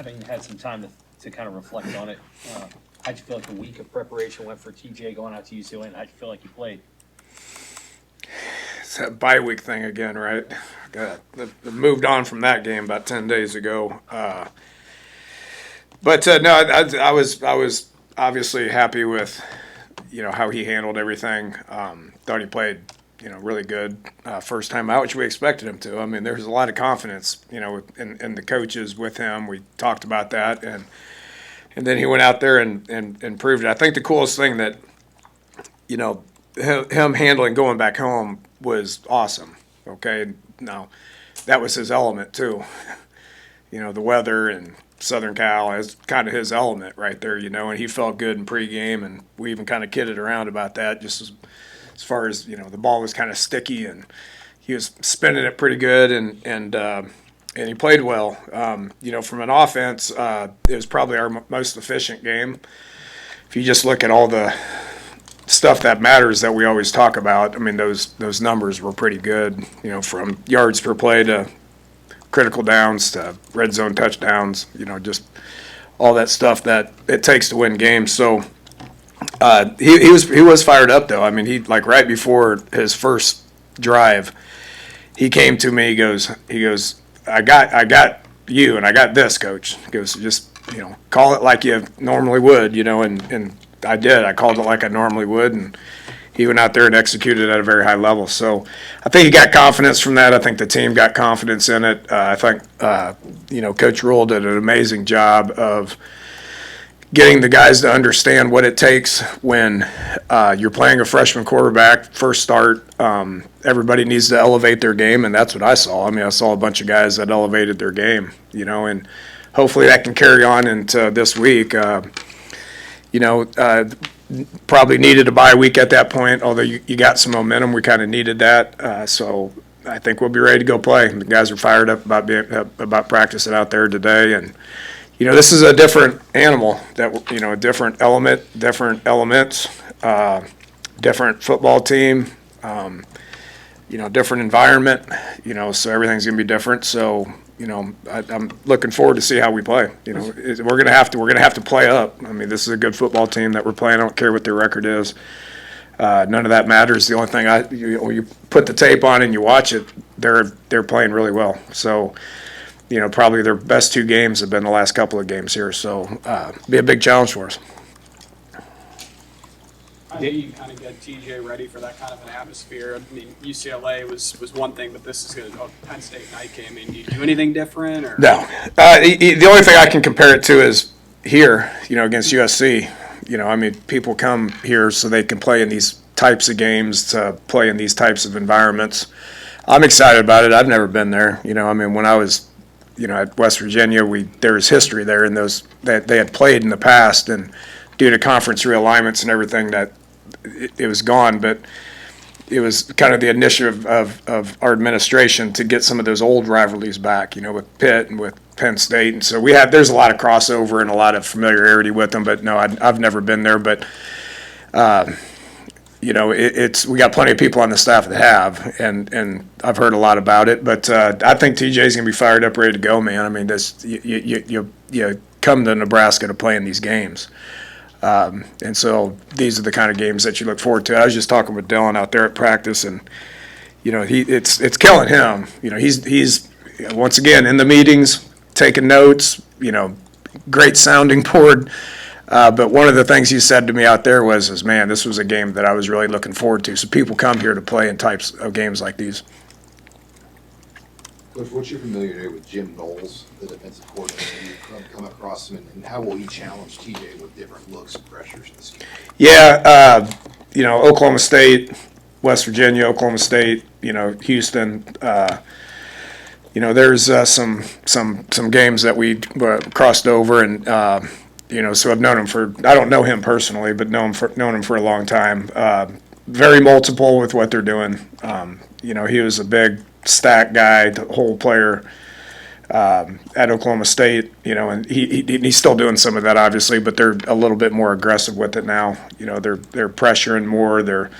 having had some time to kind of reflect on it, how'd you feel like the week of preparation went for TJ going out to UCLA, and how'd you feel like you played? It's that bye week thing again, right? Moved on from that game about 10 days ago. No, I was obviously happy with how he handled everything. Thought he played really good first time out, which we expected him to. I mean, there was a lot of confidence in the coaches with him. We talked about that, and then he went out there and proved it. I think the coolest thing that him handling going back home was awesome. Okay, now that was his element too. The weather and Southern Cal is kind of his element right there, and he felt good in pregame, and we even kind of kidded around about that, just as far as the ball was kind of sticky, and he was spinning it pretty good, and he played well. From an offense, it was probably our most efficient game. If you just look at all the stuff that matters that we always talk about, I mean, those numbers were pretty good, from yards per play to critical downs to red zone touchdowns, just all that stuff that it takes to win games. So he was fired up though. I mean, he right before his first drive, he came to me. He goes, I got you, and I got this, coach. He goes, just call it like you normally would, and I did. I called it like I normally would, and he went out there and executed at a very high level. So I think he got confidence from that. I think the team got confidence in it. I think, Coach Rule did an amazing job of getting the guys to understand what it takes when you're playing a freshman quarterback, first start. Everybody needs to elevate their game, and that's what I saw. I mean, I saw a bunch of guys that elevated their game, and hopefully that can carry on into this week. Probably needed a bye week at that point, although you got some momentum. We kind of needed that. So I think we'll be ready to go play. The guys are fired up about practicing out there today. And, this is a different animal, a different element, different elements, different football team, different environment, so everything's going to be different. So, I'm looking forward to see how we play. We're gonna have to play up. I mean, this is a good football team that we're playing. I don't care what their record is. None of that matters. The only thing you put the tape on and you watch it, they're playing really well. So, probably their best two games have been the last couple of games here. So, be a big challenge for us. How do you kind of get TJ ready for that kind of an atmosphere? I mean, UCLA was one thing, but this is going to Penn State night game. I mean, do you do anything different? Or? No. The only thing I can compare it to is here, against USC. I mean, people come here so they can play in these types of games, to play in these types of environments. I'm excited about it. I've never been there. I mean, when I was, at West Virginia, there was history there in those that they had played in the past, and due to conference realignments and everything, that it was gone. But it was kind of the initiative of our administration to get some of those old rivalries back, with Pitt and with Penn State. And so there's a lot of crossover and a lot of familiarity with them. But no, I've never been there. But we got plenty of people on the staff that have, and I've heard a lot about it. But I think TJ's gonna be fired up, ready to go, man. I mean, you come to Nebraska to play in these games. And so these are the kind of games that you look forward to. I was just talking with Dylan out there at practice, and it's killing him. He's once again in the meetings, taking notes. Great sounding board. But one of the things he said to me out there was, man, this was a game that I was really looking forward to. So people come here to play in types of games like these. Coach, what's your familiarity with Jim Knowles, the defensive coordinator? You've come across him, and how will he challenge TJ with different looks and pressures this game? Yeah, Oklahoma State, West Virginia, Oklahoma State, Houston. There's some games that we crossed over, and so I've known him I don't know him personally, but known him for a long time. Very multiple with what they're doing. He was a big stack guy, the whole player at Oklahoma State, and he's still doing some of that, obviously, but they're a little bit more aggressive with it now. They're pressuring more, they're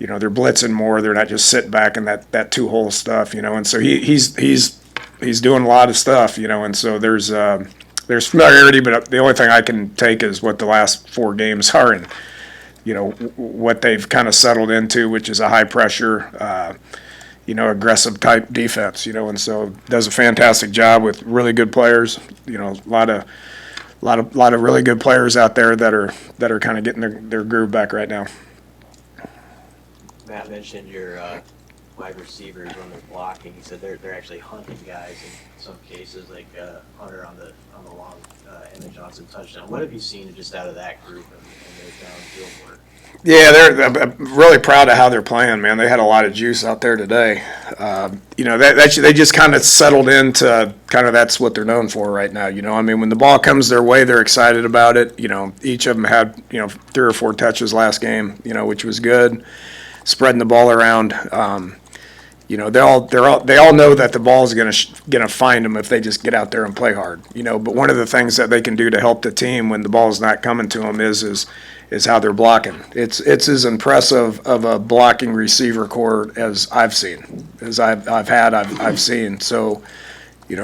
blitzing more, they're not just sitting back in that two-hole stuff, and so he's doing a lot of stuff, and so there's there's familiarity, but the only thing I can take is what the last 4 games are, and what they've kind of settled into, which is a high pressure, aggressive type defense. And so does a fantastic job with really good players. A lot of really good players out there that are kind of getting their groove back right now. Matt mentioned your wide receivers when they're blocking. He said they're actually hunting guys in some cases, like Hunter on the long Emmett Johnson touchdown. What have you seen just out of that group and their downfield work? Yeah, I'm really proud of how they're playing, man. They had a lot of juice out there today. They just kind of settled into that's what they're known for right now. When the ball comes their way, they're excited about it. Each of them had 3 or 4 touches last game, which was good. Spreading the ball around. They all know that the ball is gonna find them if they just get out there and play hard. But one of the things that they can do to help the team when the ball is not coming to them is how they're blocking. It's as impressive of a blocking receiver core as I've seen, I've seen. So,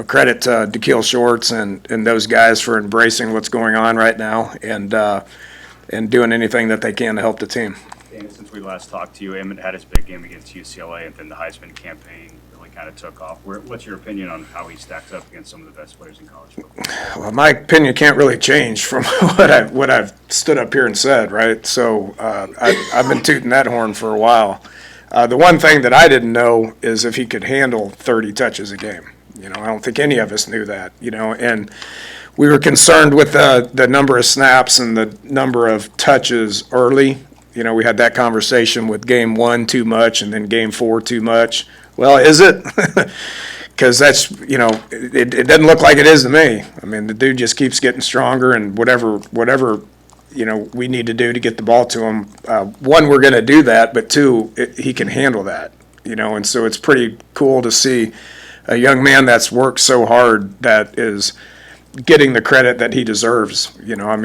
credit to DeKeel Shorts and those guys for embracing what's going on right now and doing anything that they can to help the team. And since we last talked to you, Emmett had his big game against UCLA, and then the Heisman campaign really kind of took off. What's your opinion on how he stacks up against some of the best players in college football? Well, my opinion can't really change from what I've stood up here and said, right? So I've been tooting that horn for a while. The one thing that I didn't know is if he could handle 30 touches a game. I don't think any of us knew that. And we were concerned with the number of snaps and the number of touches early. We had that conversation with game 1 too much and then game 4 too much. Well, is it? Because that's, it doesn't look like it is to me. The dude just keeps getting stronger, and whatever we need to do to get the ball to him. 1, we're going to do that, but 2, he can handle that. And so it's pretty cool to see a young man that's worked so hard that is getting the credit that he deserves.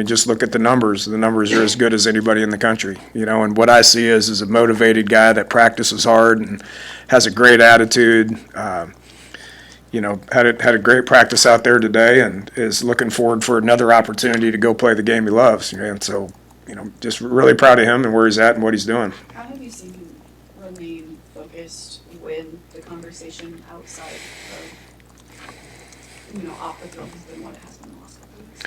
Just look at the numbers. The numbers are as good as anybody in the country. And what I see is a motivated guy that practices hard and has a great attitude. Had a great practice out there today and is looking forward for another opportunity to go play the game he loves. And so, just really proud of him and where he's at and what he's doing. How have you seen him remain focused when the conversation outside of off the field has been what it has been the last couple of weeks?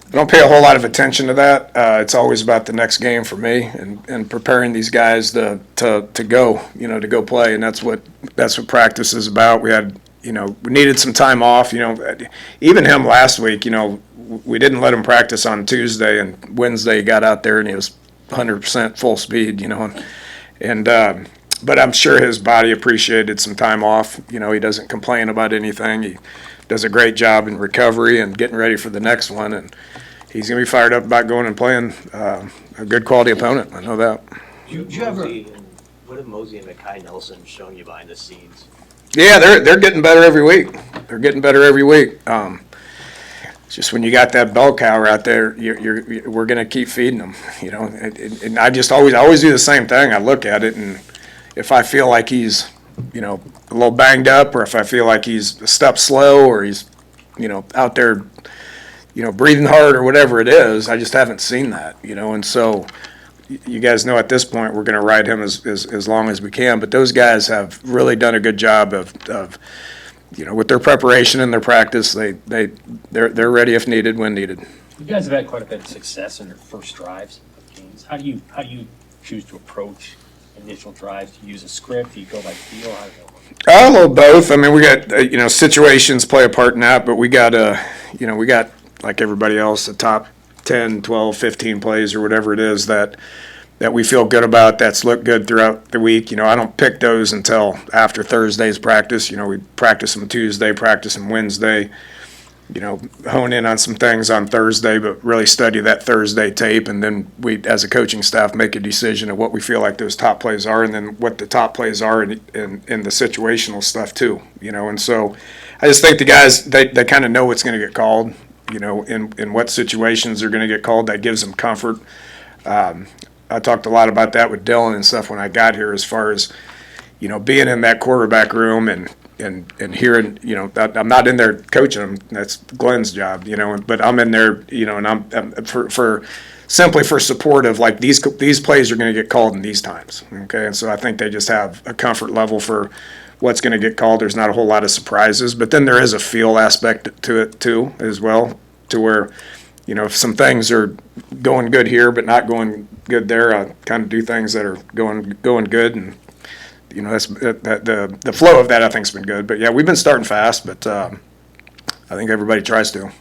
I don't pay a whole lot of attention to that. It's always about the next game for me and preparing these guys to go, to go play, and that's what practice is about. We had, we needed some time off. Even him last week, we didn't let him practice on Tuesday, and Wednesday he got out there and he was 100% full speed, but I'm sure his body appreciated some time off. He doesn't complain about anything. He does a great job in recovery and getting ready for the next one, and he's going to be fired up about going and playing a good quality opponent. I know that. What have Mosey and Mekhi Nelson shown you behind the scenes? Yeah, they're getting better every week. Just when you got that bell cow out there, we're going to keep feeding them. And I just always do the same thing. I look at it, and if I feel like he's a little banged up, or if I feel like he's a step slow, or he's, out there, breathing hard or whatever it is, I just haven't seen that, and so you guys know at this point we're going to ride him as long as we can, but those guys have really done a good job of with their preparation and their practice. They're ready if needed, when needed. You guys have had quite a bit of success in your first drives of games. How do you choose to approach initial drives? Do you use a script? Do you go by feel? How does that work? A little both. We got situations play a part in that, but we got like everybody else, the top 10, 12, 15 plays or whatever it is that we feel good about, that's looked good throughout the week. I don't pick those until after Thursday's practice. We practice them Tuesday, practice them Wednesday, hone in on some things on Thursday, but really study that Thursday tape, and then we, as a coaching staff, make a decision of what we feel like those top plays are, and then what the top plays are in the situational stuff too, and so I just think the guys, they kind of know what's going to get called, in what situations are going to get called. That gives them comfort. I talked a lot about that with Dylan and stuff when I got here, as far as, being in that quarterback room and and hearing, you know, that I'm not in there coaching them. That's Glenn's job, you know, but I'm in there, you know, and I'm for simply for support of like these plays are going to get called in these times. Okay. And so I think they just have a comfort level for what's going to get called. There's not a whole lot of surprises, but then there is a feel aspect to it too, as well, to where, you know, if some things are going good here, but not going good there, I kind of do things that are going good. And, you know, that's the flow of that I think's been good. But yeah, we've been starting fast, but I think everybody tries to.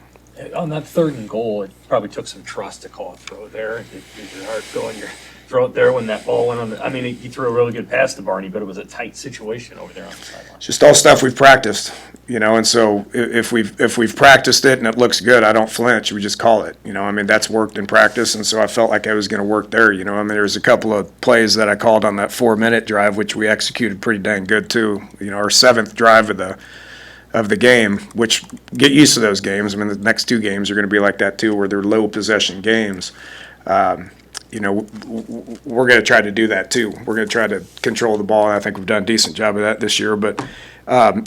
On that 3rd and goal, it probably took some trust to call a throw there. Did your heart go in your throat there when that ball went on the, I mean, he threw a really good pass to Barney, but it was a tight situation over there on the sideline. It's just all stuff we've practiced, you know, and so if we've practiced it and it looks good, I don't flinch. We just call it, you know. I mean, that's worked in practice, and so I felt like I was going to work there, you know. I mean, there's a couple of plays that I called on that 4-minute drive, which we executed pretty dang good too. You know, our 7th drive of the game, which get used to those games. I mean, the next 2 games are going to be like that too, where they're low possession games. You know, we're going to try to do that too. We're going to try to control the ball, and I think we've done a decent job of that this year. But,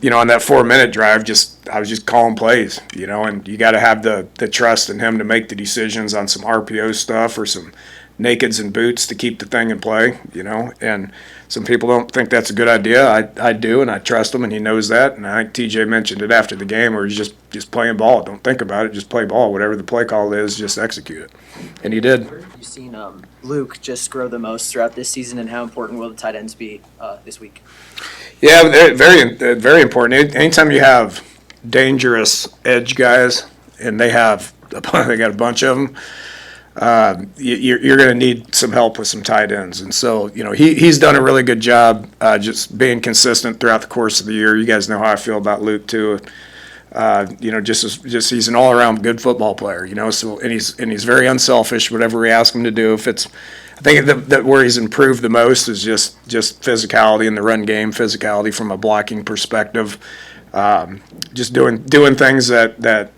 you know, on that 4-minute drive, I was just calling plays, you know, and you got to have the trust in him to make the decisions on some RPO stuff or some nakeds and boots to keep the thing in play, you know. And some people don't think that's a good idea. I do, and I trust him, and he knows that. And I think TJ mentioned it after the game, where he's just playing ball. Don't think about it. Just play ball. Whatever the play call is, just execute it. And he did. You've seen Luke just grow the most throughout this season, and how important will the tight ends be this week? Yeah, very important. Anytime you have dangerous edge guys, and they got a bunch of them, you're going to need some help with some tight ends. And so, you know, he's done a really good job just being consistent throughout the course of the year. You guys know how I feel about Luke too. You know, just he's an all-around good football player, you know. So and he's very unselfish. Whatever we ask him to do, I think that where he's improved the most is just physicality in the run game, physicality from a blocking perspective, just doing things that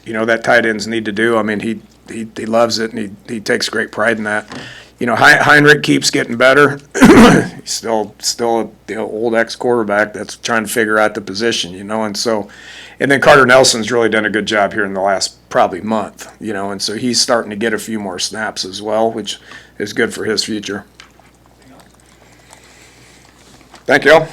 you know, that tight ends need to do. I mean, he loves it, and he takes great pride in that. You know, Heinrich keeps getting better. He's still the old ex-quarterback that's trying to figure out the position, you know. And then Carter Nelson's really done a good job here in the last probably month, you know. And so he's starting to get a few more snaps as well, which is good for his future. Thank you all.